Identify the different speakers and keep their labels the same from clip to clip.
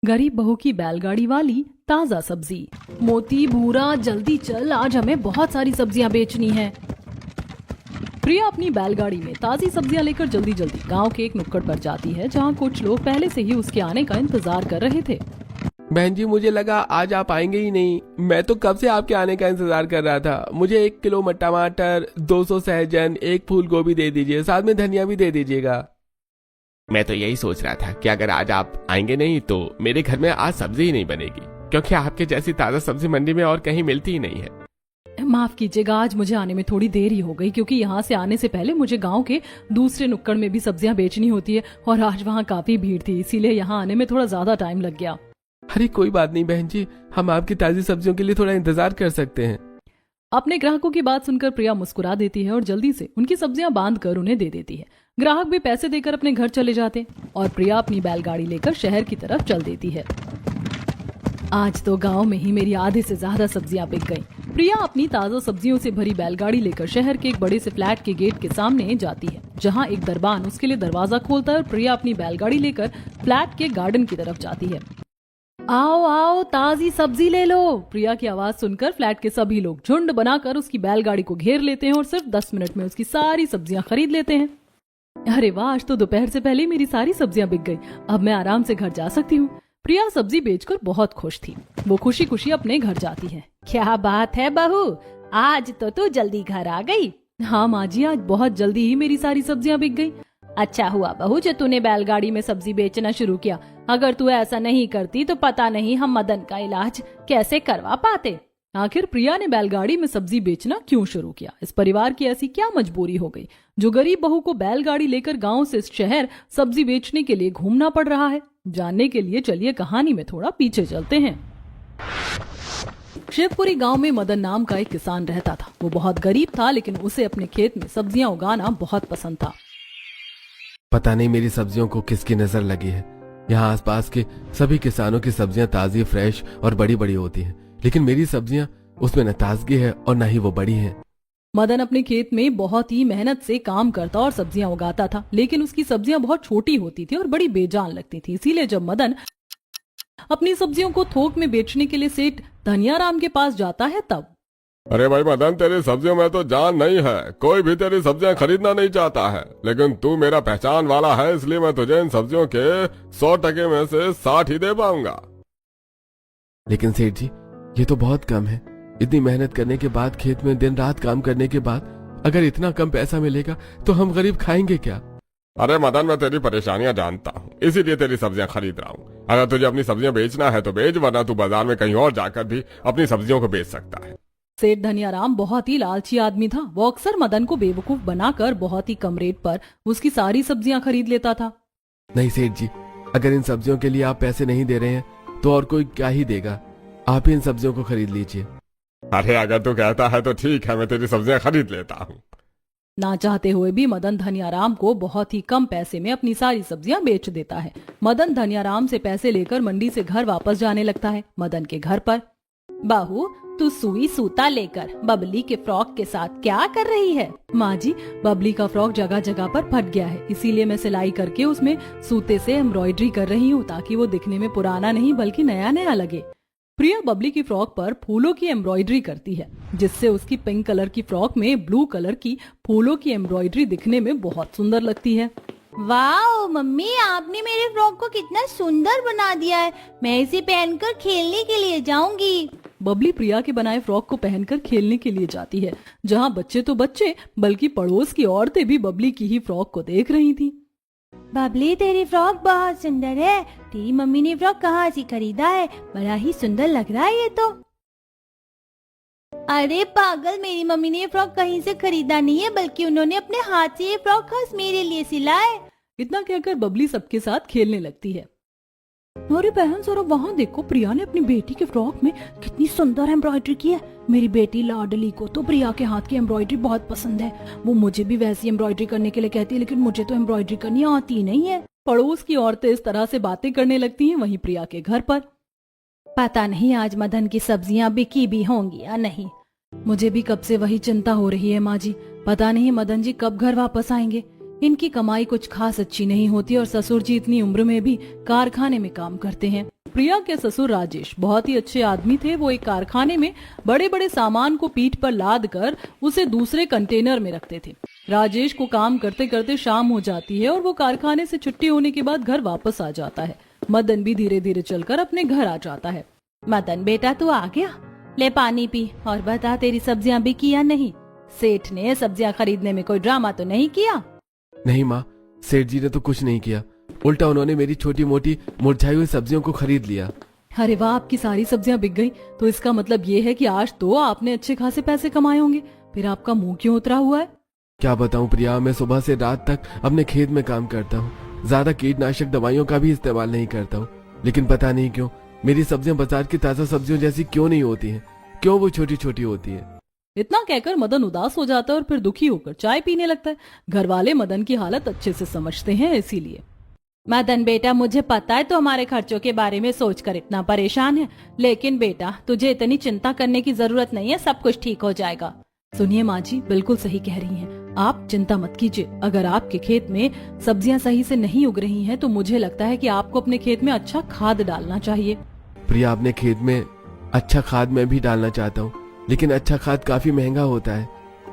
Speaker 1: गरीब बहू की बैलगाड़ी वाली ताजा सब्जी। मोती भूरा जल्दी चल, आज हमें बहुत सारी सब्जियां बेचनी है। प्रिया अपनी बैलगाड़ी में ताजी सब्जियां लेकर जल्दी जल्दी गांव के एक नुक्कड़ पर जाती है, जहां कुछ लोग पहले से ही उसके आने का इंतजार कर रहे थे।
Speaker 2: बहन जी, मुझे लगा आज आप आएंगे ही नहीं। मैं तो कब से आपके आने का इंतजार कर रहा था। मुझे 1 किलो टमाटर, 200 सहजन, 1 फूल गोभी दे दीजिए, साथ में धनिया भी दे दीजिएगा। मैं तो यही सोच रहा था कि अगर आज आप आएंगे नहीं तो मेरे घर में आज सब्जी ही नहीं बनेगी, क्योंकि आपके जैसी ताजा सब्जी मंडी में और कहीं मिलती ही नहीं है।
Speaker 1: माफ कीजिएगा, आज मुझे आने में थोड़ी देर ही हो गई, क्योंकि यहाँ से आने से पहले मुझे गांव के दूसरे नुक्कड़ में भी सब्जियां बेचनी होती है और आज वहाँ काफी भीड़ थी, इसीलिए यहाँ आने में थोड़ा ज्यादा टाइम लग गया।
Speaker 2: अरे कोई बात नहीं बहन जी, हम आपकी ताजी सब्जियों के लिए थोड़ा इंतजार कर सकते हैं।
Speaker 1: अपने ग्राहकों की बात सुनकर प्रिया मुस्कुरा देती है और जल्दी से उनकी सब्जियां बांध कर उन्हें दे देती है। ग्राहक भी पैसे देकर अपने घर चले जाते और प्रिया अपनी बैलगाड़ी लेकर शहर की तरफ चल देती है। आज तो गांव में ही मेरी आधे से ज्यादा सब्जियां बिक गईं। प्रिया अपनी ताजा सब्जियों से भरी बैलगाड़ी लेकर शहर के एक बड़े से फ्लैट के गेट के सामने जाती है, जहां एक दरबान उसके लिए दरवाजा खोलता है और प्रिया अपनी बैलगाड़ी लेकर फ्लैट के गार्डन की तरफ जाती है। आओ आओ, ताजी सब्जी ले लो। प्रिया की आवाज सुनकर फ्लैट के सभी लोग झुंड बनाकर उसकी बैलगाड़ी को घेर लेते हैं और सिर्फ 10 मिनट में उसकी सारी सब्जियां खरीद लेते हैं। अरे वाह, आज तो दोपहर से पहले मेरी सारी सब्जियां बिक गई, अब मैं आराम से घर जा सकती हूँ। प्रिया सब्जी बेचकर बहुत खुश थी। वो खुशी खुशी अपने घर जाती है।
Speaker 3: क्या बात है बहू, आज तो तू जल्दी घर आ गई।
Speaker 1: हाँ माँ जी, आज बहुत जल्दी ही मेरी सारी सब्जियां बिक गई।
Speaker 3: अच्छा हुआ बहू जो तूने बैलगाड़ी में सब्जी बेचना शुरू किया। अगर तू ऐसा नहीं करती तो पता नहीं हम मदन का इलाज कैसे करवा पाते।
Speaker 1: आखिर प्रिया ने बैलगाड़ी में सब्जी बेचना क्यों शुरू किया? इस परिवार की ऐसी क्या मजबूरी हो गई जो गरीब बहू को बैलगाड़ी लेकर गांव से शहर सब्जी बेचने के लिए घूमना पड़ रहा है? जानने के लिए चलिए कहानी में थोड़ा पीछे चलते हैं। शिवपुरी गांव में मदन नाम का एक किसान रहता था। वो बहुत गरीब था, लेकिन उसे अपने खेत में सब्जियां उगाना बहुत पसंद था।
Speaker 2: पता नहीं मेरी सब्जियों को किसकी नजर लगी है। यहाँ आसपास के सभी किसानों की सब्जियां ताजी, फ्रेश और बड़ी बड़ी होती हैं, लेकिन मेरी सब्जियां उसमें न ताजगी है और न ही वो बड़ी हैं।
Speaker 1: मदन अपने खेत में बहुत ही मेहनत से काम करता और सब्जियां उगाता था, लेकिन उसकी सब्जियां बहुत छोटी होती थी और बड़ी बेजान लगती थी। इसीलिए जब मदन अपनी सब्जियों को थोक में बेचने के लिए सेठ धनियाराम के पास जाता है तब।
Speaker 4: अरे भाई मदन, तेरी सब्जियों में तो जान नहीं है, कोई भी तेरी सब्जियां खरीदना नहीं चाहता है, लेकिन तू मेरा पहचान वाला है, इसलिए मैं तुझे इन सब्जियों के 100% में से 60 ही दे पाऊंगा।
Speaker 2: लेकिन सेठ जी, ये तो बहुत कम है। इतनी मेहनत करने के बाद, खेत में दिन रात काम करने के बाद अगर इतना कम पैसा मिलेगा तो हम गरीब खाएंगे क्या?
Speaker 4: अरे मदन, मैं तेरी परेशानियां जानता हूँ, इसीलिए तेरी सब्जियां खरीद रहा हूँ। अगर तुझे अपनी सब्जियां बेचना है तो बेच, वरना तू बाजार में कहीं और जाकर भी अपनी सब्जियों को बेच सकता है।
Speaker 1: सेठ धनियाराम बहुत ही लालची आदमी था। वो अक्सर मदन को बेवकूफ बनाकर बहुत ही कम रेट पर उसकी सारी सब्जियां खरीद लेता था।
Speaker 2: नहीं सेठ जी, अगर इन सब्जियों के लिए आप पैसे नहीं दे रहे हैं तो और कोई क्या ही देगा। आप ही इन सब्जियों को खरीद लीजिए।
Speaker 4: अरे अगर तू कहता है तो ठीक है, मैं तेरी सब्जियां खरीद लेता हूँ।
Speaker 1: ना चाहते हुए भी मदन धनियाराम को बहुत ही कम पैसे में अपनी सारी सब्जियां बेच देता है। मदन धनियाराम से पैसे लेकर मंडी से घर वापस जाने लगता है। मदन के घर पर,
Speaker 3: बहू तू सुई सूता लेकर बबली के फ्रॉक के साथ क्या कर रही है?
Speaker 1: माँ जी, बबली का फ्रॉक जगह जगह पर फट गया है, इसीलिए मैं सिलाई करके उसमें सूते से एम्ब्रॉयडरी कर रही हूँ, ताकि वो दिखने में पुराना नहीं बल्कि नया नया लगे। प्रिया बबली की फ्रॉक पर फूलों की एम्ब्रॉयडरी करती है, जिससे उसकी पिंक कलर की फ्रॉक में ब्लू कलर की फूलों की एम्ब्रॉयडरी दिखने में बहुत सुंदर लगती है।
Speaker 3: वाओ मम्मी, आपने मेरे फ्रॉक को कितना सुंदर बना दिया है। मैं इसे पहनकर खेलने के लिए जाऊंगी।
Speaker 1: बबली प्रिया के बनाए फ्रॉक को पहनकर खेलने के लिए जाती है, जहाँ बच्चे तो बच्चे बल्कि पड़ोस की औरतें भी बबली की ही फ्रॉक को देख रही थी।
Speaker 3: बबली, तेरी फ्रॉक बहुत सुंदर है। तेरी मम्मी ने फ्रॉक कहाँ से खरीदा है? बड़ा ही सुंदर लग रहा है ये तो। अरे पागल, मेरी मम्मी ने ये फ्रॉक कहीं से खरीदा नहीं है, बल्कि उन्होंने अपने हाथ से ये फ्रॉक खास मेरे लिए सिला है।
Speaker 1: इतना कहकर बबली सबके साथ खेलने लगती है। अरे बहन, जरा वहाँ देखो, प्रिया ने अपनी बेटी के फ्रॉक में कितनी सुंदर एम्ब्रॉयडरी की है। मेरी बेटी लाडली को तो प्रिया के हाथ की एम्ब्रॉयडरी बहुत पसंद है। वो मुझे भी वैसी एम्ब्रॉयडरी करने के लिए कहती है, लेकिन मुझे तो एम्ब्रॉयडरी करनी आती नहीं है। पड़ोस की औरतें इस तरह से बातें करने लगती हैं। वहीं प्रिया के घर पर,
Speaker 3: पता नहीं आज मदन की सब्जियां बिकी भी होंगी या नहीं।
Speaker 1: मुझे भी कब से वही चिंता हो रही है माँ जी। पता नहीं मदन जी कब घर वापस आएंगे। इनकी कमाई कुछ खास अच्छी नहीं होती और ससुर जी इतनी उम्र में भी कारखाने में काम करते हैं। प्रिया के ससुर राजेश बहुत ही अच्छे आदमी थे। वो एक कारखाने में बड़े बड़े सामान को पीठ पर लाद कर उसे दूसरे कंटेनर में रखते थे। राजेश को काम करते करते शाम हो जाती है और वो कारखाने से छुट्टी होने के बाद घर वापस आ जाता है। मदन भी धीरे धीरे चलकर अपने घर आ जाता है।
Speaker 3: मदन बेटा तू आ गया, ले पानी पी और बता तेरी सब्जियां बिकी या नहीं। सेठ ने सब्जियां खरीदने में कोई ड्रामा तो नहीं किया?
Speaker 2: नहीं माँ, सेठ जी ने तो कुछ नहीं किया, उल्टा उन्होंने मेरी छोटी मोटी मुरझाई हुई सब्जियों को खरीद लिया।
Speaker 1: अरे वाह, आपकी सारी सब्जियां बिक गई, तो इसका मतलब ये है कि आज तो आपने अच्छे खासे पैसे कमाए होंगे। फिर आपका मुंह क्यों उतरा हुआ है?
Speaker 2: क्या बताऊं प्रिया, मैं सुबह से रात तक अपने खेत में काम करता हूँ। ज्यादा कीटनाशक दवाइयों का भी इस्तेमाल नहीं करता हूँ, लेकिन पता नहीं क्यों मेरी सब्जियां बाजार की ताजा सब्जियों जैसी क्यों नहीं होती हैं। क्यों वो छोटी छोटी होती है?
Speaker 1: इतना कहकर मदन उदास हो जाता है और फिर दुखी होकर चाय पीने लगता है। घर वाले मदन की हालत अच्छे से समझते हैं, इसीलिए।
Speaker 3: मदन बेटा मुझे पता है तो हमारे खर्चों के बारे में सोचकर इतना परेशान है, लेकिन बेटा तुझे इतनी चिंता करने की जरूरत नहीं है, सब कुछ ठीक हो जाएगा।
Speaker 1: सुनिए माँ जी, बिल्कुल सही कह रही हैं। आप चिंता मत कीजिए। अगर आपके खेत में सब्जियां सही से नहीं उग रही हैं, तो मुझे लगता है कि आपको अपने खेत में अच्छा खाद डालना चाहिए।
Speaker 2: प्रिया, अपने खेत में अच्छा खाद मैं भी डालना चाहता हूँ, लेकिन अच्छा खाद काफी महंगा होता है।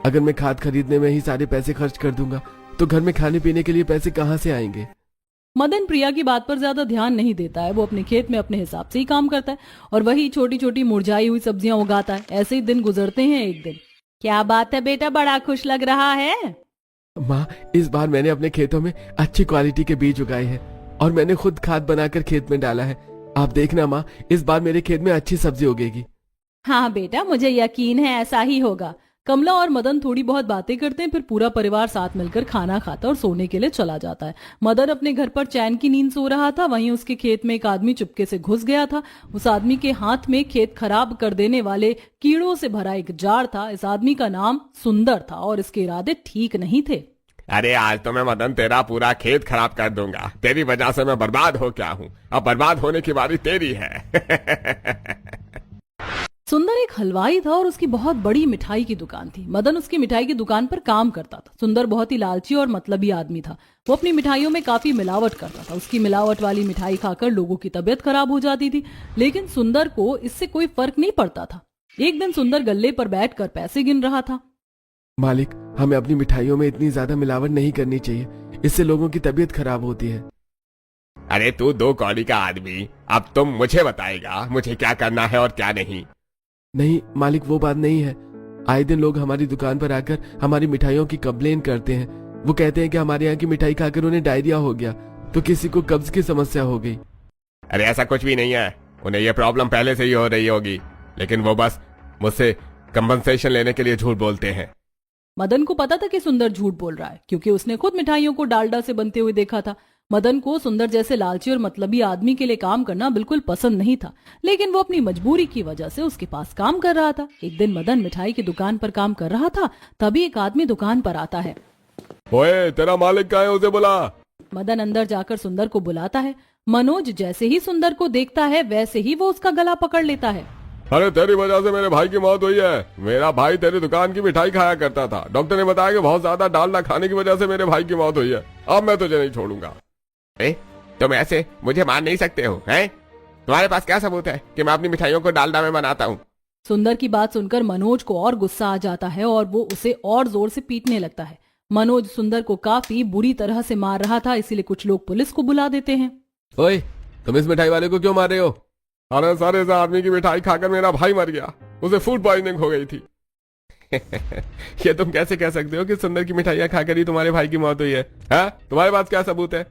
Speaker 2: अगर मैं खाद खरीदने में ही सारे पैसे खर्च कर दूंगा तो घर में खाने पीने के लिए पैसे कहाँ से आएंगे?
Speaker 1: मदन प्रिया की बात पर ज्यादा ध्यान नहीं देता है। वो अपने खेत में अपने हिसाब से ही काम करता है और वही छोटी छोटी मुरझाई हुई सब्जियां उगाता है। ऐसे ही दिन गुजरते हैं। एक दिन,
Speaker 3: क्या बात है बेटा, बड़ा खुश लग रहा है।
Speaker 2: माँ, इस बार मैंने अपने खेतों में अच्छी क्वालिटी के बीज उगाए हैं और मैंने खुद खाद बनाकर खेत में डाला है। आप देखना माँ, इस बार मेरे खेत में अच्छी सब्जी उगेगी।
Speaker 3: हाँ बेटा, मुझे यकीन है ऐसा ही होगा।
Speaker 1: कमला और मदन थोड़ी बहुत बातें करते हैं, फिर पूरा परिवार साथ मिलकर खाना खाता और सोने के लिए चला जाता है। मदन अपने घर पर चैन की नींद सो रहा था। वहीं उसके खेत में एक आदमी चुपके से घुस गया था। उस आदमी के हाथ में खेत खराब कर देने वाले कीड़ों से भरा एक जार था। इस आदमी का नाम सुंदर था और इसके इरादे ठीक नहीं थे।
Speaker 4: अरे आज तो मैं मदन तेरा पूरा खेत खराब कर दूंगा। तेरी वजह से मैं बर्बाद हो गया हूँ, अब बर्बाद होने की बारी तेरी है।
Speaker 1: सुंदर एक हलवाई था और उसकी बहुत बड़ी मिठाई की दुकान थी। मदन उसकी मिठाई की दुकान पर काम करता था। सुंदर बहुत ही लालची और मतलबी आदमी था। वो अपनी मिठाइयों में काफी मिलावट करता था। उसकी मिलावट वाली मिठाई खाकर लोगों की तबीयत खराब हो जाती थी, लेकिन सुंदर को इससे कोई फर्क नहीं पड़ता था। एक दिन सुंदर गल्ले पर बैठकर पैसे गिन रहा था।
Speaker 2: मालिक, हमें अपनी मिठाइयों में इतनी ज्यादा मिलावट नहीं करनी चाहिए, इससे लोगों की तबीयत खराब होती है।
Speaker 4: अरे तू 2 कौड़ी का आदमी, अब तुम मुझे बताएगा मुझे क्या करना है और क्या नहीं।
Speaker 2: नहीं मालिक, वो बात नहीं है। आए दिन लोग हमारी दुकान पर आकर हमारी मिठाइयों की कंप्लेन करते हैं। वो कहते हैं कि हमारे यहाँ की मिठाई खाकर उन्हें डायरिया हो गया, तो किसी को कब्ज की समस्या हो गई।
Speaker 4: अरे ऐसा कुछ भी नहीं है, उन्हें ये प्रॉब्लम पहले से ही हो रही होगी, लेकिन वो बस मुझसे कंपनसेशन लेने के लिए झूठ बोलते हैं।
Speaker 1: मदन को पता था कि सुंदर झूठ बोल रहा है, क्योंकि उसने खुद मिठाइयों को डालडा से बनते हुए देखा था। मदन को सुंदर जैसे लालची और मतलबी आदमी के लिए काम करना बिल्कुल पसंद नहीं था, लेकिन वो अपनी मजबूरी की वजह से उसके पास काम कर रहा था। एक दिन मदन मिठाई की दुकान पर काम कर रहा था, तभी एक आदमी दुकान पर आता है।
Speaker 4: ओए, तेरा मालिक कहाँ है, उसे बुला।
Speaker 1: मदन अंदर जाकर सुंदर को बुलाता है। मनोज जैसे ही सुंदर को देखता है, वैसे ही वो उसका गला पकड़ लेता है।
Speaker 4: अरे तेरी वजह से मेरे भाई की मौत हुई है। मेरा भाई तेरी दुकान की मिठाई खाया करता था। डॉक्टर ने बताया कि बहुत ज्यादा डालडा खाने की वजह से मेरे भाई की मौत हुई है। अब मैं तुझे नहीं छोड़ूंगा। तुम ऐसे मुझे मार नहीं सकते हो, हैं? तुम्हारे पास क्या सबूत है कि मैं अपनी मिठाइयों को डालडा में बनाता हूँ?
Speaker 1: सुंदर की बात सुनकर मनोज को और गुस्सा आ जाता है और वो उसे और जोर से पीटने लगता है। मनोज सुंदर को काफी बुरी तरह से मार रहा था, इसीलिए कुछ लोग पुलिस को बुला देते हैं।
Speaker 2: ओए, तुम इस मिठाई वाले को क्यों मार रहे हो?
Speaker 4: अरे सर, इस आदमी की मिठाई खाकर मेरा भाई मर गया, उसे फूड पॉइजनिंग हो गई थी। ये तुम कैसे कह सकते हो कि सुंदर की मिठाइयाँ खाकर ही तुम्हारे भाई की मौत हुई है? तुम्हारे पास क्या सबूत है?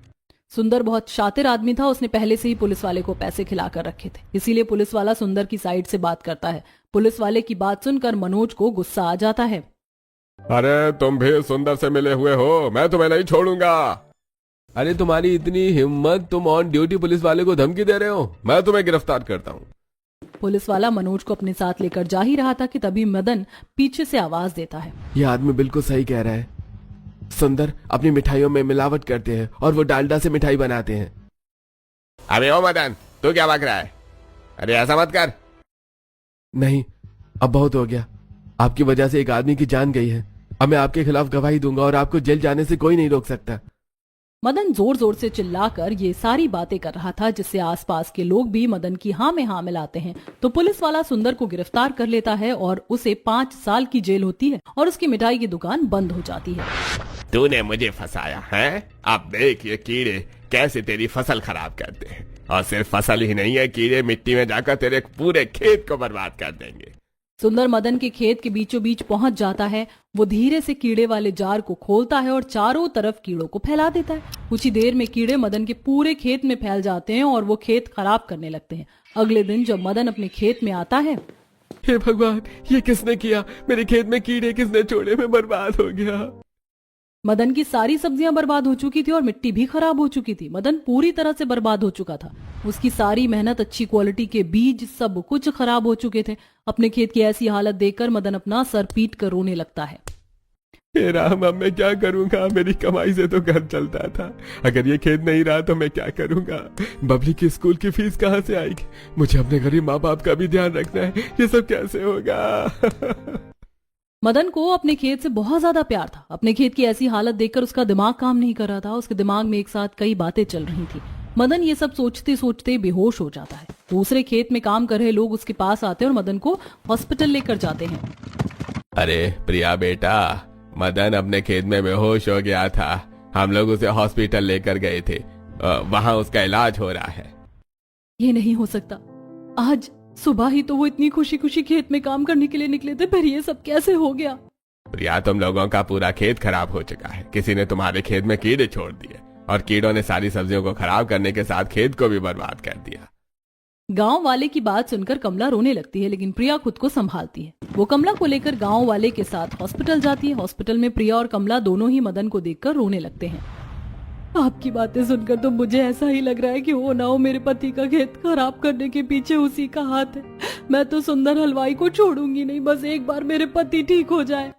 Speaker 1: सुंदर बहुत शातिर आदमी था। उसने पहले से ही पुलिस वाले को पैसे खिलाकर रखे थे, इसीलिए पुलिस वाला सुंदर की साइड से बात करता है। पुलिस वाले की बात सुनकर मनोज को गुस्सा आ जाता है।
Speaker 4: अरे तुम भी सुंदर से मिले हुए हो, मैं तुम्हें नहीं छोड़ूंगा।
Speaker 2: अरे तुम्हारी इतनी हिम्मत, तुम ऑन ड्यूटी पुलिस वाले को धमकी दे रहे हो? मैं तुम्हें गिरफ्तार करता हूँ।
Speaker 1: पुलिस वाला मनोज को अपने साथ लेकर जा ही रहा था कि तभी मदन पीछे से आवाज देता है।
Speaker 2: ये आदमी बिल्कुल सही कह रहा है। सुंदर अपनी मिठाइयों में मिलावट करते हैं और वो डालडा से मिठाई बनाते हैं।
Speaker 4: अबे ओ मदन, तू क्या भाग रहा है? अरे ऐसा मत कर।
Speaker 2: नहीं, अब बहुत हो गया। आपकी वजह से एक आदमी की जान गई है। अब मैं आपके खिलाफ गवाही दूंगा और आपको जेल जाने से कोई नहीं रोक सकता।
Speaker 1: मदन जोर जोर से चिल्लाकर ये सारी बातें कर रहा था, जिससे आसपास के लोग भी मदन की हाँ में हाँ मिलाते हैं। तो पुलिस वाला सुंदर को गिरफ्तार कर लेता है और उसे 5 साल की जेल होती है और उसकी मिठाई की दुकान बंद हो जाती है।
Speaker 4: तूने मुझे फंसाया है। अब देख ये कीड़े कैसे तेरी फसल खराब करते हैं, और सिर्फ फसल ही नहीं है, कीड़े मिट्टी में जाकर तेरे पूरे खेत को बर्बाद कर देंगे।
Speaker 1: सुंदर मदन के खेत के बीचों बीच पहुंच जाता है। वो धीरे से कीड़े वाले जार को खोलता है और चारों तरफ कीड़ों को फैला देता है। कुछ ही देर में कीड़े मदन के पूरे खेत में फैल जाते हैं और वो खेत खराब करने लगते हैं। अगले दिन जब मदन अपने खेत में आता है,
Speaker 2: हे भगवान, ये किसने किया? मेरे खेत में कीड़े किसने छोड़े? मैं बर्बाद हो गया।
Speaker 1: मदन की सारी सब्जियां बर्बाद हो चुकी थी और मिट्टी भी खराब हो चुकी थी। मदन पूरी तरह से बर्बाद हो चुका था। उसकी सारी मेहनत, अच्छी क्वालिटी के बीज, सब कुछ खराब हो चुके थे। अपने खेत की ऐसी हालत देखकर मदन अपना सर पीट कर रोने लगता है।
Speaker 2: हे राम, अब मैं क्या करूंगा? मेरी कमाई से तो घर चलता था। अगर ये खेत नहीं रहा तो मैं क्या करूंगा? बबली की स्कूल की फीस कहाँ से आएगी? मुझे अपने गरीब माँ बाप का भी ध्यान रखना है। ये सब कैसे होगा?
Speaker 1: मदन को अपने खेत से बहुत ज्यादा प्यार था। अपने खेत की ऐसी हालत देखकर उसका दिमाग काम नहीं कर रहा था। उसके दिमाग में एक साथ कई बातें चल रही थी। मदन ये सब सोचते सोचते बेहोश हो जाता है। दूसरे खेत में काम कर रहे लोग उसके पास आते हैं और मदन को हॉस्पिटल लेकर जाते हैं।
Speaker 2: अरे प्रिया बेटा, मदन अपने खेत में बेहोश हो गया था। हम लोग उसे हॉस्पिटल लेकर गए थे। वहाँ उसका इलाज हो रहा है।
Speaker 1: ये नहीं हो सकता। आज सुबह ही तो वो इतनी खुशी खुशी खेत में काम करने के लिए निकले थे, फिर ये सब कैसे हो गया?
Speaker 2: प्रिया, तुम लोगों का पूरा खेत खराब हो चुका है। किसी ने तुम्हारे खेत में कीड़े छोड़ दिए और कीड़ों ने सारी सब्जियों को खराब करने के साथ खेत को भी बर्बाद कर दिया।
Speaker 1: गांव वाले की बात सुनकर कमला रोने लगती है, लेकिन प्रिया खुद को संभालती है। वो कमला को लेकर गांव वाले के साथ हॉस्पिटल जाती है। हॉस्पिटल में प्रिया और कमला दोनों ही मदन को देखकर रोने लगते हैं। आपकी बातें सुनकर तो मुझे ऐसा ही लग रहा है कि हो ना हो मेरे पति का खेत खराब करने के पीछे उसी का हाथ है। मैं तो सुंदर हलवाई को छोड़ूंगी नहीं, बस एक बार मेरे पति ठीक हो जाए।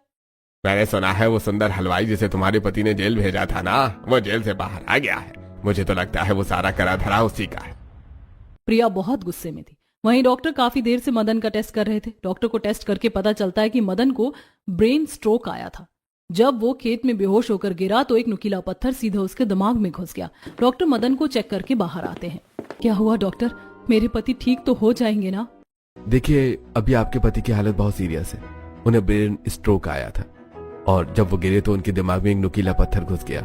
Speaker 2: मैंने सुना है वो सुंदर हलवाई जिसे तुम्हारे पति ने जेल भेजा था ना, वो जेल से बाहर आ गया है। मुझे तो लगता है वो सारा करा धरा उसी का है।
Speaker 1: प्रिया बहुत गुस्से में थी। वहीं डॉक्टर काफी देर से मदन का टेस्ट कर रहे थे। डॉक्टर को टेस्ट करके पता चलता है कि मदन को ब्रेन स्ट्रोक आया था। जब वो खेत में बेहोश होकर गिरा तो एक नुकीला पत्थर सीधा उसके दिमाग में घुस गया। डॉक्टर मदन को चेक करके बाहर आते हैं। क्या हुआ डॉक्टर? मेरे पति ठीक तो हो जाएंगे ना?
Speaker 2: देखिए, अभी आपके पति की हालत बहुत सीरियस है। उन्हें ब्रेन स्ट्रोक आया था और जब वो गिरे तो उनके दिमाग में एक नुकीला पत्थर घुस गया।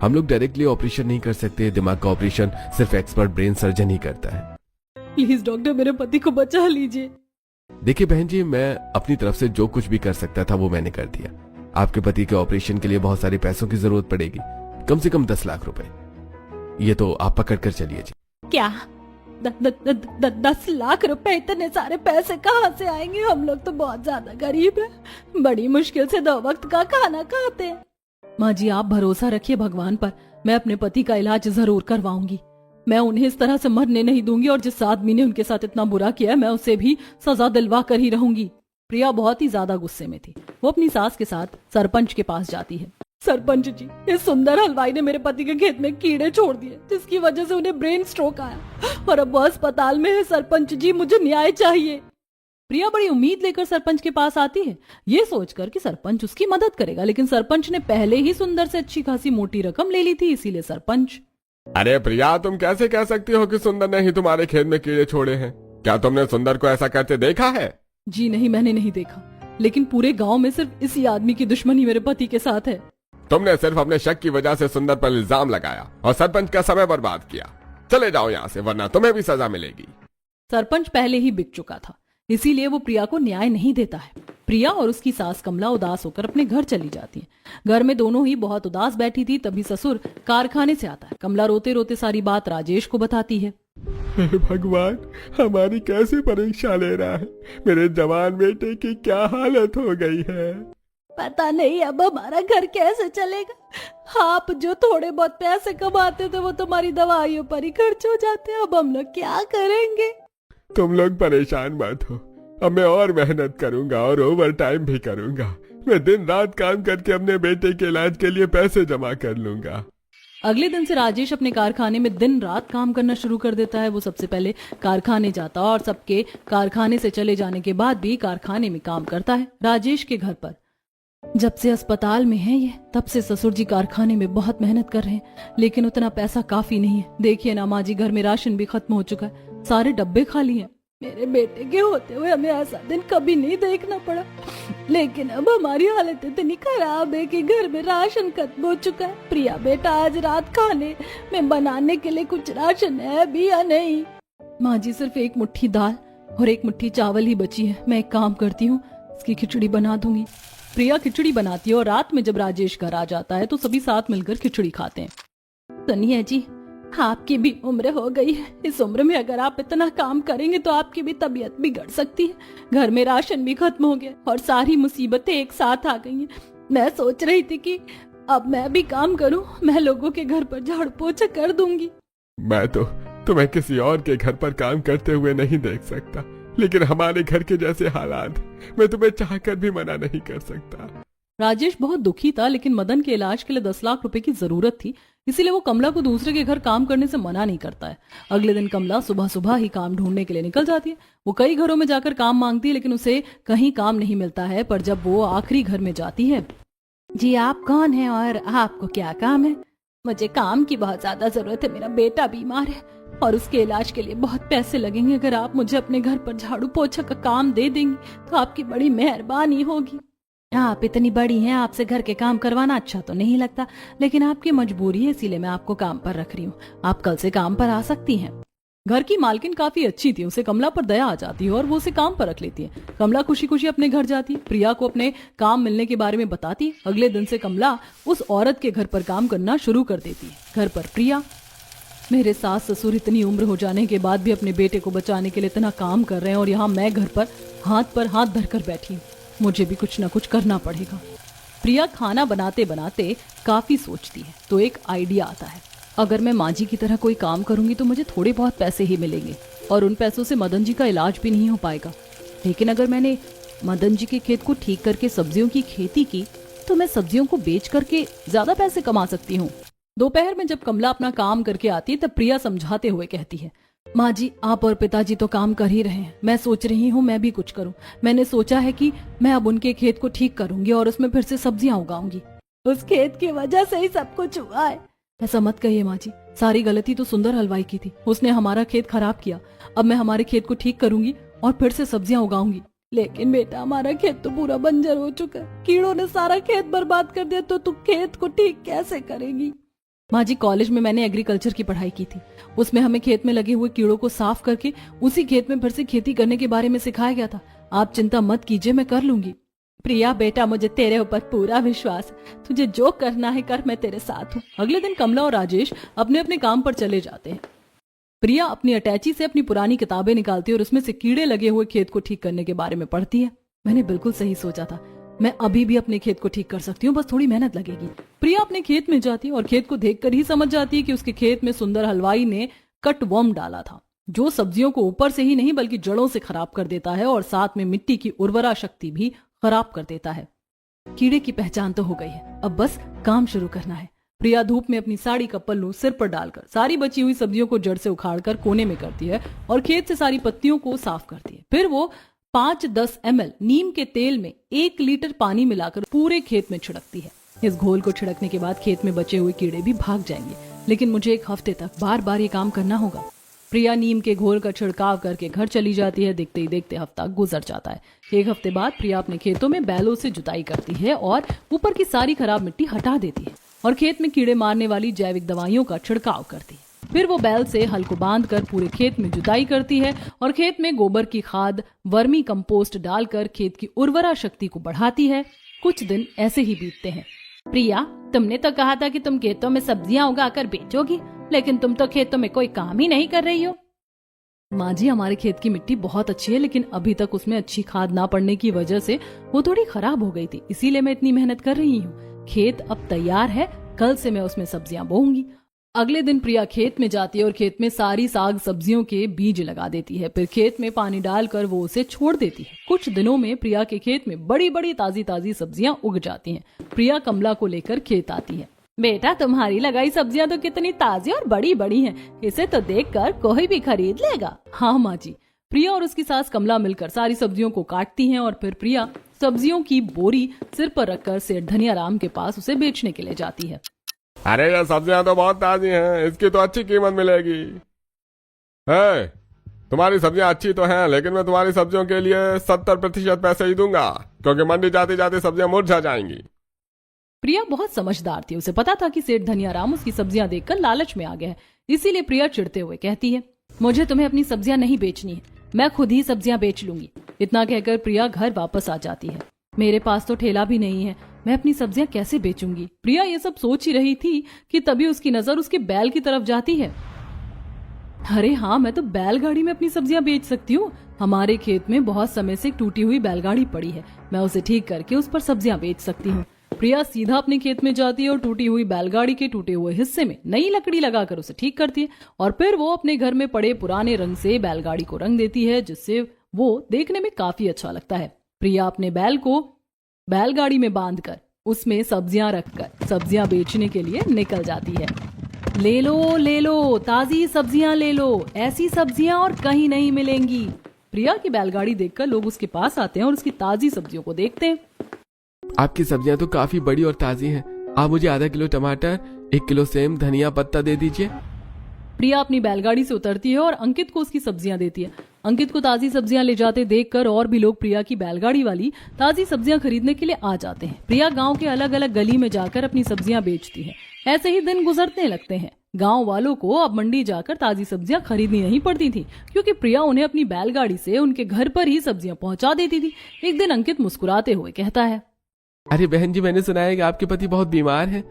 Speaker 2: हम लोग डायरेक्टली ऑपरेशन नहीं कर सकते। दिमाग का ऑपरेशन सिर्फ एक्सपर्ट ब्रेन सर्जन ही करता है।
Speaker 1: प्लीज डॉक्टर, मेरे पति को बचा लीजिए।
Speaker 2: देखिए बहन जी, मैं अपनी तरफ से जो कुछ भी कर सकता था वो मैंने कर दिया। आपके पति के ऑपरेशन के लिए बहुत सारे पैसों की जरूरत पड़ेगी, कम से कम 10 लाख रुपए। ये तो आप पकड़ कर चलिए जी।
Speaker 1: क्या 10 लाख रुपए? इतने सारे पैसे कहाँ से आएंगे? हम लोग तो बहुत ज्यादा गरीब हैं। बड़ी मुश्किल से 2 वक्त का खाना खाते हैं। माँ जी, आप भरोसा रखिए भगवान पर। मैं अपने पति का इलाज जरूर करवाऊंगी। मैं उन्हें इस तरह से मरने नहीं दूंगी और जिस आदमी ने उनके साथ इतना बुरा किया मैं उसे भी सजा दिलवा कर ही रहूंगी। प्रिया बहुत ही ज्यादा गुस्से में थी। वो अपनी सास के साथ सरपंच के पास जाती है। सरपंच जी, इस सुंदर हलवाई ने मेरे पति के खेत में कीड़े छोड़ दिए, जिसकी वजह से उन्हें ब्रेन स्ट्रोक आया और अब वो अस्पताल में है। सरपंच जी, मुझे न्याय चाहिए। प्रिया बड़ी उम्मीद लेकर सरपंच के पास आती है, ये सोचकर कि सरपंच उसकी मदद करेगा, लेकिन सरपंच ने पहले ही सुंदर से अच्छी खासी मोटी रकम ले ली थी, इसीलिए सरपंच।
Speaker 4: अरे प्रिया, तुम कैसे कह सकती हो कि सुंदर ने ही तुम्हारे खेत में कीड़े छोड़े हैं? क्या तुमने सुंदर को ऐसा करते देखा है?
Speaker 1: जी नहीं, मैंने नहीं देखा, लेकिन पूरे गांव में सिर्फ इसी आदमी की दुश्मनी मेरे पति के साथ है।
Speaker 4: तुमने सिर्फ अपने शक की वजह से सुंदर पर इल्जाम लगाया और सरपंच का समय बर्बाद किया। चले जाओ यहाँ से, वरना तुम्हें भी सजा मिलेगी।
Speaker 1: सरपंच पहले ही बिक चुका था, इसीलिए वो प्रिया को न्याय नहीं देता है। प्रिया और उसकी सास कमला उदास होकर अपने घर चली जाती है। घर में दोनों ही बहुत उदास बैठी थी, तभी ससुर कारखाने से आता है। कमला रोते रोते सारी बात राजेश को बताती है।
Speaker 2: हे भगवान, हमारी कैसे परीक्षा ले रहा है। मेरे जवान बेटे की क्या हालत हो गई है।
Speaker 1: पता नहीं अब हमारा घर कैसे चलेगा। आप जो थोड़े बहुत पैसे कमाते थे वो तुम्हारी दवाइयों पर ही खर्च हो जाते हैं। अब हम लोग क्या करेंगे?
Speaker 2: तुम लोग परेशान मत हो, अब मैं और मेहनत करूंगा और ओवर टाइम भी करूंगा। मैं दिन रात काम करके अपने बेटे के इलाज के लिए पैसे जमा कर लूंगा।
Speaker 1: अगले दिन से राजेश अपने कारखाने में दिन रात काम करना शुरू कर देता है। वो सबसे पहले कारखाने जाता और सबके कारखाने से चले जाने के बाद भी कारखाने में काम करता है। राजेश के घर पर जब से अस्पताल में है ये, तब से ससुर जी कारखाने में बहुत मेहनत कर रहे हैं, लेकिन उतना पैसा काफी नहीं है। देखिए ना माँ जी, घर में राशन भी खत्म हो चुका है, सारे डब्बे खाली हैं। मेरे बेटे के होते हुए हमें ऐसा दिन कभी नहीं देखना पड़ा, लेकिन अब हमारी हालत इतनी खराब है कि घर में राशन खत्म हो चुका है। प्रिया बेटा, आज रात खाने में बनाने के लिए कुछ राशन है भी या नहीं? माँ जी, सिर्फ एक मुट्ठी दाल और एक मुट्ठी चावल ही बची है। मैं एक काम करती हूँ, इसकी खिचड़ी बना दूंगी। प्रिया खिचड़ी बनाती है और रात में जब राजेश घर आ जाता है तो सभी साथ मिलकर खिचड़ी खाते हैं। सुनिए जी, आपकी भी उम्र हो गई है। इस उम्र में अगर आप इतना काम करेंगे तो आपकी भी तबीयत बिगड़ सकती है। घर में राशन भी खत्म हो गया और सारी मुसीबतें एक साथ आ गई हैं। मैं सोच रही थी कि अब मैं भी काम करूं, मैं लोगों के घर पर झाड़ू पोछा कर दूंगी।
Speaker 4: मैं तो तुम्हें किसी और के घर पर काम करते हुए नहीं देख सकता, लेकिन हमारे घर के जैसे हालात मैं तुम्हें चाहकर भी मना नहीं कर सकता।
Speaker 1: राजेश बहुत दुखी था, लेकिन मदन के इलाज के लिए 10 लाख रुपए की जरूरत थी, इसीलिए वो कमला को दूसरे के घर काम करने से मना नहीं करता है। अगले दिन कमला सुबह सुबह ही काम ढूंढने के लिए निकल जाती है। वो कई घरों में जाकर काम मांगती है, लेकिन उसे कहीं काम नहीं मिलता है। पर जब वो आखिरी घर में जाती है, जी आप कौन है और आपको क्या काम है? मुझे काम की बहुत ज्यादा जरूरत है, मेरा बेटा बीमार है और उसके इलाज के लिए बहुत पैसे लगेंगे। अगर आप मुझे अपने घर पर झाड़ू पोछा का काम दे देंगी तो आपकी बड़ी मेहरबानी होगी। आप इतनी बड़ी हैं, आपसे घर के काम करवाना अच्छा तो नहीं लगता, लेकिन आपकी मजबूरी है, इसीलिए मैं आपको काम पर रख रही हूँ। आप कल से काम पर आ सकती हैं। घर की मालकिन काफी अच्छी थी, उसे कमला पर दया आ जाती है और वो उसे काम पर रख लेती है। कमला खुशी खुशी अपने घर जाती है, प्रिया को अपने काम मिलने के बारे में बताती है। अगले दिन से कमला उस औरत के घर पर काम करना शुरू कर देती है। घर पर प्रिया, मेरे सास ससुर इतनी उम्र हो जाने के बाद भी अपने बेटे को बचाने के लिए इतना काम कर रहे हैं और यहाँ मैं घर पर हाथ धरकर बैठी हूँ। मुझे भी कुछ न कुछ करना पड़ेगा। प्रिया खाना बनाते बनाते काफी सोचती है तो एक आइडिया आता है। अगर मैं माँ जी की तरह कोई काम करूंगी तो मुझे थोड़े बहुत पैसे ही मिलेंगे और उन पैसों से मदन जी का इलाज भी नहीं हो पाएगा। लेकिन अगर मैंने मदन जी के खेत को ठीक करके सब्जियों की खेती की तो मैं सब्जियों को बेच करके ज्यादा पैसे कमा सकती हूँ। दोपहर में जब कमला अपना काम करके आती है तब प्रिया समझाते हुए कहती है, माँ जी, आप और पिताजी तो काम कर ही रहे हैं, मैं सोच रही हूँ मैं भी कुछ करूँ। मैंने सोचा है कि मैं अब उनके खेत को ठीक करूंगी और उसमें फिर से सब्जियां उगाऊंगी। उस खेत की वजह से ही सब कुछ हुआ है। ऐसा मत कहिए माँ जी, सारी गलती तो सुंदर हलवाई की थी, उसने हमारा खेत खराब किया। अब मैं हमारे खेत को ठीक करूंगी और फिर से सब्जियां उगाऊंगी। लेकिन बेटा, हमारा खेत तो पूरा बंजर हो चुका है, कीड़ों ने सारा खेत बर्बाद कर दिया, तो तू खेत को ठीक कैसे करेगी? माँ जी, कॉलेज में मैंने एग्रीकल्चर की पढ़ाई की थी, उसमें हमें खेत में लगे हुए कीड़ों को साफ करके उसी खेत में फिर से खेती करने के बारे में सिखाया गया था। आप चिंता मत कीजिए, मैं कर लूंगी। प्रिया बेटा, मुझे तेरे ऊपर पूरा विश्वास है, तुझे जो करना है कर, मैं तेरे साथ हूँ। अगले दिन कमला और राजेश अपने अपने काम पर चले जाते हैं। प्रिया अपनी अटैची से अपनी पुरानी किताबें निकालती है और उसमें से कीड़े लगे हुए खेत को ठीक करने के बारे में पढ़ती है। मैंने बिल्कुल सही सोचा था, मैं अभी भी अपने खेत को ठीक कर सकती हूँ, बस थोड़ी मेहनत लगेगी। प्रिया अपने खेत में जाती है और खेत को देखकर ही समझ जाती है कि उसके खेत में सुंदर हलवाई ने कटवर्म डाला था, जो सब्जियों को ऊपर से ही नहीं बल्कि जड़ों से खराब कर देता है और साथ में मिट्टी की उर्वरा शक्ति भी खराब कर देता है। कीड़े की पहचान तो हो गई है, अब बस काम शुरू करना है। प्रिया धूप में अपनी साड़ी का पल्लू सिर पर डालकर सारी बची हुई सब्जियों को जड़ से उखाड़कर कोने में करती है और खेत से सारी पत्तियों को साफ करती है। फिर वो 5-10 ml नीम के तेल में 1 लीटर पानी मिलाकर पूरे खेत में छिड़कती है। इस घोल को छिड़कने के बाद खेत में बचे हुए कीड़े भी भाग जाएंगे, लेकिन मुझे 1 हफ्ते तक बार बार ये काम करना होगा। प्रिया नीम के घोल का छिड़काव करके घर चली जाती है। देखते ही देखते हफ्ता गुजर जाता है। 1 हफ्ते बाद प्रिया अपने खेतों में बैलों से जुताई करती है और ऊपर की सारी खराब मिट्टी हटा देती है और खेत में कीड़े मारने वाली जैविक दवाइयों का छिड़काव करती है। फिर वो बैल से हल को बांधकर पूरे खेत में जुताई करती है और खेत में गोबर की खाद, वर्मी कंपोस्ट डालकर खेत की उर्वरा शक्ति को बढ़ाती है। कुछ दिन ऐसे ही बीतते हैं।
Speaker 3: प्रिया, तुमने तो कहा था कि तुम खेतों में सब्जियां उगाकर बेचोगी, लेकिन तुम तो खेतों में कोई काम ही नहीं कर रही हो।
Speaker 1: माँ जी, हमारे खेत की मिट्टी बहुत अच्छी है, लेकिन अभी तक उसमें अच्छी खाद ना पड़ने की वजह से वो थोड़ी खराब हो गई थी, इसीलिए मैं इतनी मेहनत कर रही हूँ। खेत अब तैयार है, कल से मैं उसमें सब्जियां बोऊंगी। अगले दिन प्रिया खेत में जाती है और खेत में सारी साग सब्जियों के बीज लगा देती है। फिर खेत में पानी डालकर वो उसे छोड़ देती है। कुछ दिनों में प्रिया के खेत में बड़ी बड़ी ताजी ताजी सब्जियां उग जाती हैं। प्रिया कमला को लेकर खेत आती है।
Speaker 3: बेटा, तुम्हारी लगाई सब्जियां तो कितनी ताजी और बड़ी बड़ी हैं, इसे तो देखकर कोई भी खरीद लेगा।
Speaker 1: हाँ माँ जी। प्रिया और उसकी सास कमला मिलकर सारी सब्जियों को काटती हैं और फिर प्रिया सब्जियों की बोरी सिर पर रखकर सेठ धनियाराम के पास उसे बेचने के लिए जाती है।
Speaker 4: अरे ये सब्जियां तो बहुत ताजी हैं, इसकी तो अच्छी कीमत मिलेगी। है, तुम्हारी सब्जियां अच्छी तो हैं, लेकिन मैं तुम्हारी सब्जियों के लिए 70% पैसे ही दूंगा, क्योंकि मंडी जाते जाते सब्जियां मुरझा जाएंगी।
Speaker 1: प्रिया बहुत समझदार थी, उसे पता था कि सेठ धनियाराम उसकी सब्जियां देखकर लालच में आ गया है, इसीलिए प्रिया चिढ़ते हुए कहती है, मुझे तुम्हें अपनी सब्जियां नहीं बेचनी है, मैं खुद ही सब्जियां बेच लूंगी। इतना कहकर प्रिया घर वापस आ जाती है। मेरे पास तो ठेला भी नहीं है, मैं अपनी सब्जियां कैसे बेचूंगी। प्रिया ये सब सोच ही रही थी कि तभी उसकी नजर उसके बैल की तरफ जाती है। अरे हाँ, मैं तो बैलगाड़ी में अपनी सब्जियां बेच सकती हूँ। हमारे खेत में बहुत समय से एक टूटी हुई बैलगाड़ी पड़ी है, मैं उसे ठीक करके उस पर सब्जियां बेच सकती हूँ। प्रिया सीधा अपने खेत में जाती है और टूटी हुई बैलगाड़ी के टूटे हुए हिस्से में नई लकड़ी लगाकर उसे ठीक करती है और फिर वो अपने घर में पड़े पुराने रंग से बैलगाड़ी को रंग देती है, जिससे वो देखने में काफी अच्छा लगता है। प्रिया अपने बैल को बैलगाड़ी में बांधकर उसमें सब्जियां रखकर सब्जियां बेचने के लिए निकल जाती है। ले लो ताजी सब्जियां ले लो, ऐसी सब्जियां और कहीं नहीं मिलेंगी। प्रिया की बैलगाड़ी देखकर लोग उसके पास आते हैं और उसकी ताजी सब्जियों को देखते हैं।
Speaker 2: आपकी सब्जियां तो काफी बड़ी और ताजी हैं। आप मुझे आधा किलो टमाटर, 1 किलो सेम, धनिया पत्ता दे दीजिए।
Speaker 1: प्रिया अपनी बैलगाड़ी से उतरती है और अंकित को उसकी सब्जियां देती है। अंकित को ताजी सब्जियां ले जाते देखकर और भी लोग प्रिया की बैलगाड़ी वाली ताजी सब्जियां खरीदने के लिए आ जाते हैं। प्रिया गांव के अलग अलग गली में जाकर अपनी सब्जियां बेचती है। ऐसे ही दिन गुजरने लगते हैं। गांव वालों को अब मंडी जाकर ताजी सब्जियां खरीदनी नहीं पड़ती थी, क्योंकि प्रिया उन्हें अपनी बैलगाड़ी से उनके घर पर ही सब्जियां पहुंचा देती थी। एक दिन अंकित मुस्कुराते हुए कहता है,
Speaker 2: अरे बहन जी, मैंने सुना है कि आपके पति बहुत बीमार हैं।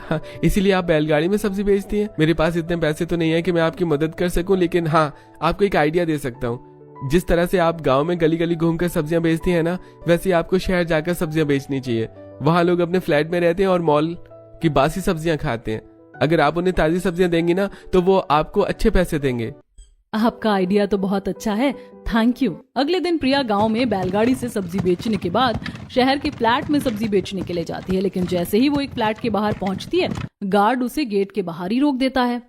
Speaker 2: हाँ, इसीलिए आप बैलगाड़ी में सब्जी बेचती हैं। मेरे पास इतने पैसे तो नहीं है कि मैं आपकी मदद कर सकूं, लेकिन हाँ, आपको एक आइडिया दे सकता हूँ। जिस तरह से आप गांव में गली गली घूमकर सब्जियां बेचती हैं ना, वैसे ही आपको शहर जाकर सब्जियां बेचनी चाहिए। वहाँ लोग अपने फ्लैट में रहते हैं और मॉल की बासी सब्जियां खाते हैं। अगर आप उन्हें ताजी सब्जियां देंगी ना, तो वो आपको अच्छे पैसे देंगे।
Speaker 1: आपका आइडिया तो बहुत अच्छा है, थैंक यू। अगले दिन प्रिया गांव में बैलगाड़ी से सब्जी बेचने के बाद शहर के फ्लैट में सब्जी बेचने के लिए जाती है, लेकिन जैसे ही वो एक फ्लैट के बाहर पहुंचती है, गार्ड उसे गेट के बाहर ही रोक देता है।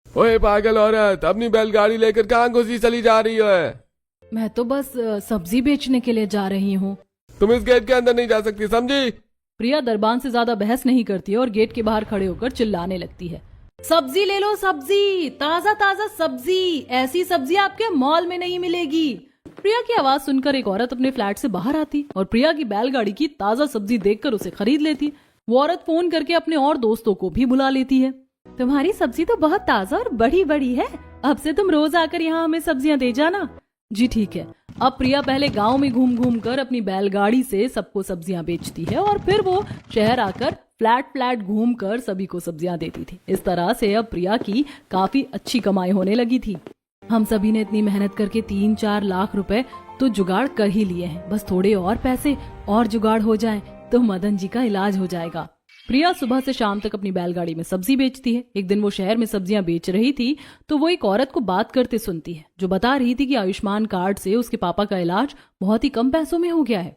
Speaker 2: ओए पागल औरत, अपनी बैलगाड़ी लेकर कहाँ घुसी चली जा रही है?
Speaker 1: मैं तो बस सब्जी बेचने के लिए जा रही हूँ।
Speaker 2: तुम इस गेट के अंदर नहीं जा सकती, समझी?
Speaker 1: प्रिया दरबान से ज्यादा बहस नहीं करती है और गेट के बाहर खड़े होकर चिल्लाने लगती है, सब्जी ले लो, सब्जी, ताजा ताजा सब्जी, ऐसी सब्जी आपके मॉल में नहीं मिलेगी। प्रिया की आवाज सुनकर एक औरत अपने फ्लैट से बाहर आती और प्रिया की बैलगाड़ी की ताजा सब्जी देखकर उसे खरीद लेती। वो औरत फोन करके अपने और दोस्तों को भी बुला लेती है। तुम्हारी सब्जी तो बहुत ताजा और बड़ी बड़ी है, अब से तुम रोज आकर यहाँ हमें सब्जियां दे जाना। जी ठीक है। अब प्रिया पहले गांव में घूम घूम कर अपनी बैलगाड़ी से सबको सब्जियां बेचती है और फिर वो शहर आकर फ्लैट घूम कर सभी को सब्जियां देती थी। इस तरह से अब प्रिया की काफी अच्छी कमाई होने लगी थी। हम सभी ने इतनी मेहनत करके 3-4 लाख रुपए तो जुगाड़ कर ही लिए हैं, बस थोड़े और पैसे और जुगाड़ हो जाएं तो मदन जी का इलाज हो जाएगा। प्रिया सुबह से शाम तक अपनी बैलगाड़ी में सब्जी बेचती है। एक दिन वो शहर में सब्जियां बेच रही थी तो वो एक औरत को बात करते सुनती है, जो बता रही थी कि आयुष्मान कार्ड से उसके पापा का इलाज बहुत ही कम पैसों में हो गया है।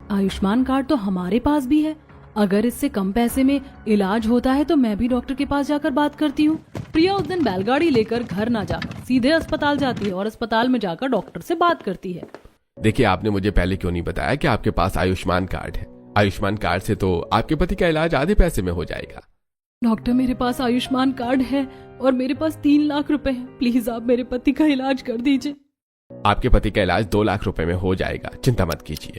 Speaker 1: आयुष्मान कार्ड तो हमारे पास भी है, अगर इससे कम पैसे में इलाज होता है तो मैं भी डॉक्टर के पास जाकर बात करती हूँ। प्रिया उस दिन बैलगाड़ी लेकर घर ना जाकर सीधे अस्पताल जाती है और अस्पताल में जाकर डॉक्टर से बात करती है।
Speaker 2: देखिए, आपने मुझे पहले क्यों नहीं बताया कि आपके पास आयुष्मान कार्ड है? आयुष्मान कार्ड से तो आपके पति का इलाज आधे पैसे में हो जाएगा।
Speaker 1: डॉक्टर, मेरे पास आयुष्मान कार्ड है और मेरे पास 3 लाख रुपए हैं, प्लीज आप मेरे पति का इलाज कर दीजिए।
Speaker 2: आपके पति का इलाज 2 लाख रुपए में हो जाएगा, चिंता मत कीजिए।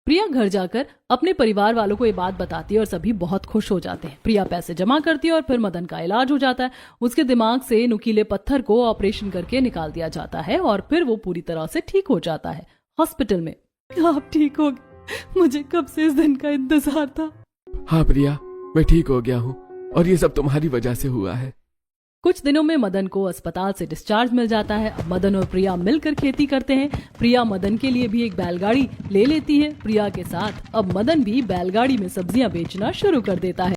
Speaker 1: प्रिया घर जाकर अपने परिवार वालों को ये बात बताती है और सभी बहुत खुश हो जाते हैं। प्रिया पैसे जमा करती है और फिर मदन का इलाज हो जाता है। उसके दिमाग से नुकीले पत्थर को ऑपरेशन करके निकाल दिया जाता है और फिर वो पूरी तरह से ठीक हो जाता है। हॉस्पिटल में, आप ठीक हो गए, मुझे कब से इस दिन का इंतजार था।
Speaker 2: हाँ प्रिया, मैं ठीक हो गया हूँ और ये सब तुम्हारी वजह से हुआ है।
Speaker 1: कुछ दिनों में मदन को अस्पताल से डिस्चार्ज मिल जाता है। अब मदन और प्रिया मिलकर खेती करते हैं। प्रिया मदन के लिए भी एक बैलगाड़ी ले लेती है। प्रिया के साथ अब मदन भी बैलगाड़ी में सब्जियां बेचना शुरू कर देता है।